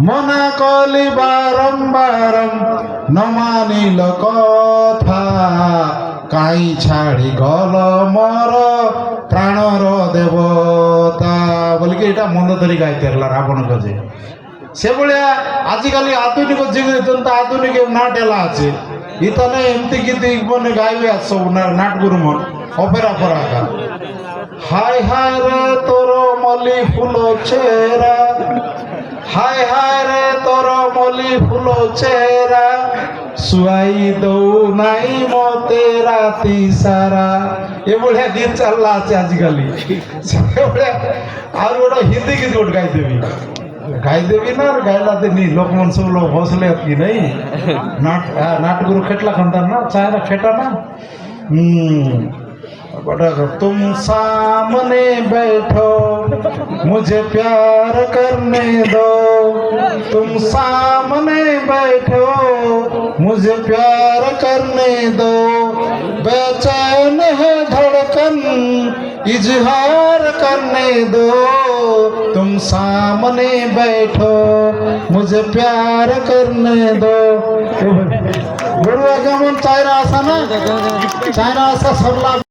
মনা কলি বারম্বার নমানিল কথা কাই ছাড়ি গল মর প্রাণর দেবতা বলিকি এটা মন্দ ধরি গাইতে হল রাবণ গজে সেভাবে আজকাল আধুনিক যুগ আধুনিক নাট এলা আছে ইতানে এমতি গীতি মানে গাইবে সব নাট গুরু মন অপেরা ফরাকা হায় হায় রে তোর মলি ফুল চেরা হায় হায় রে তোর মলি ফুল চেরা শুয়াই দৌ নাই মতে রাতি সারা এভাবে দিন চাল্লা আছে আজকালি আর ওটা হিন্দি গীত গোট গাই দেবি ना गायला नी लोक मन सब लोग हौसले की नहीं नाट गुरु खेटला खंडा ना चाहे ना खेटा ना तुम सामने बैठो मुझे प्यार करने दो तुम सामने बैठो मुझे प्यार करने दो बेचैन है धड़कन इजहार करने दो तुम सामने बैठो मुझे प्यार करने दो बड़ुआ केमन चायरा आसा ना चायरा आसा सबला